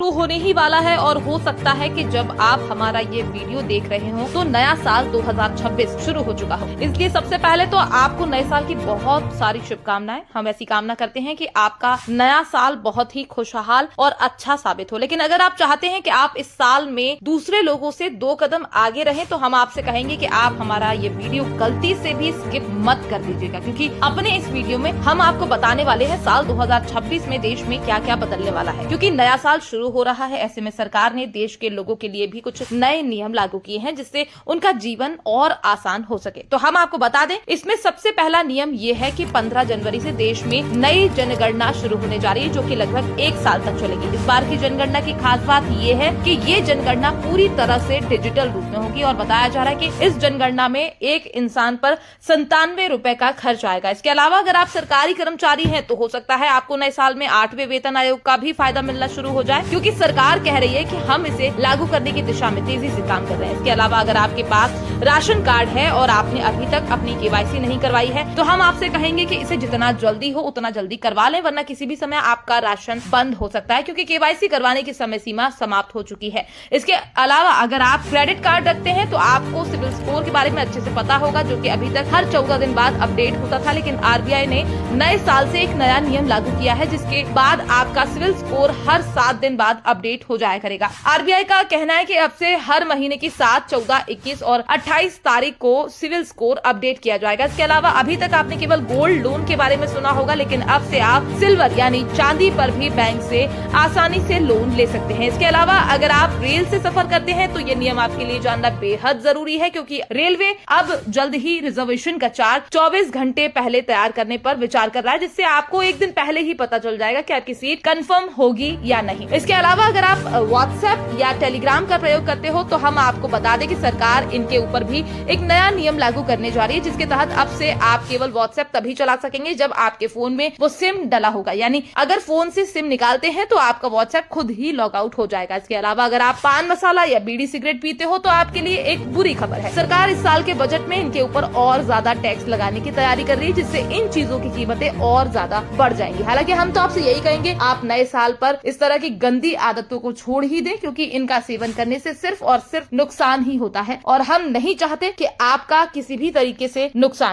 शुरू होने ही वाला है और हो सकता है कि जब आप हमारा ये वीडियो देख रहे हो तो नया साल 2026 शुरू हो चुका हो। इसलिए सबसे पहले तो आपको नए साल की बहुत सारी शुभकामनाएं। हम ऐसी कामना करते हैं कि आपका नया साल बहुत ही खुशहाल और अच्छा साबित हो। लेकिन अगर आप चाहते हैं कि आप इस साल में दूसरे लोगों से 2 कदम आगे रहें तो हम आपसे कहेंगे कि आप हमारा ये वीडियो गलती से भी स्किप मत कर दीजिएगा, क्योंकि अपने इस वीडियो में हम आपको बताने वाले हैं साल 2026 में देश में क्या क्या बदलने वाला है। क्योंकि नया साल शुरू हो रहा है, ऐसे में सरकार ने देश के लोगों के लिए भी कुछ नए नियम लागू किए हैं जिससे उनका जीवन और आसान हो सके। तो हम आपको बता दें, इसमें सबसे पहला नियम ये है कि 15 जनवरी से देश में नई जनगणना शुरू होने जा रही है, जो कि लगभग 1 साल तक चलेगी। इस बार की जनगणना की खास बात ये है कि ये जनगणना पूरी तरह से डिजिटल रूप में होगी और बताया जा रहा है कि इस जनगणना में एक इंसान पर 97 रुपए का खर्च आएगा। इसके अलावा अगर आप सरकारी कर्मचारी हैं तो हो सकता है आपको नए साल में 8वें वेतन आयोग का भी फायदा मिलना शुरू हो जाए, क्योंकि सरकार कह रही है कि हम इसे लागू करने की दिशा में तेजी से काम कर रहे हैं। इसके अलावा अगर आपके पास राशन कार्ड है और आपने अभी तक अपनी केवाईसी नहीं करवाई है तो हम आपसे कहेंगे कि इसे जितना जल्दी हो उतना जल्दी करवा लें, वरना किसी भी समय आपका राशन बंद हो सकता है, क्योंकि केवाईसी करवाने की समय सीमा समाप्त हो चुकी है। इसके अलावा अगर आप क्रेडिट कार्ड रखते हैं तो आपको सिविल स्कोर के बारे में अच्छे से पता होगा, जो कि अभी तक हर 14 दिन बाद अपडेट होता था। लेकिन आरबीआई ने नए साल से एक नया नियम लागू किया है, जिसके बाद आपका सिविल स्कोर हर 7 दिन बाद अपडेट हो जाया करेगा। आरबीआई का कहना है कि अब से हर महीने की 7, 14, 21 और 28 तारीख को सिविल स्कोर अपडेट किया जाएगा। इसके अलावा अभी तक आपने केवल गोल्ड लोन के बारे में सुना होगा, लेकिन अब से आप सिल्वर यानी चांदी पर भी बैंक से आसानी से लोन ले सकते हैं। इसके अलावा अगर आप रेल से सफर करते हैं तो ये नियम आपके लिए जानना बेहद जरूरी है, क्योंकि रेलवे अब जल्द ही रिजर्वेशन का चार्ट 24 घंटे पहले तैयार करने पर विचार कर रहा है, जिससे आपको एक दिन पहले ही पता चल जाएगा कि आपकी सीट कंफर्म होगी या नहीं। इसके अलावा अगर आप व्हाट्सएप या टेलीग्राम का प्रयोग करते हो तो हम आपको बता दें कि सरकार इनके ऊपर भी एक नया नियम लागू करने जा रही है, जिसके तहत अब से आप केवल व्हाट्सएप तभी चला सकेंगे जब आपके फोन में वो सिम डला होगा। यानी अगर फोन से सिम निकालते हैं तो आपका व्हाट्सएप खुद ही लॉग आउट हो जाएगा। इसके अलावा अगर आप पान मसाला या बीड़ी सिगरेट पीते हो तो आपके लिए एक बुरी खबर है। सरकार इस साल के बजट में इनके ऊपर और ज्यादा टैक्स लगाने की तैयारी कर रही है, जिससे इन चीजों की कीमतें और ज्यादा बढ़ जाएंगी। हालांकि हम तो आपसे यही कहेंगे, आप नए साल पर इस तरह की गंदी आदतों को छोड़ ही दें, क्योंकि इनका सेवन करने से सिर्फ और सिर्फ नुकसान ही होता है और हम नहीं चाहते कि आपका किसी भी तरीके से नुकसान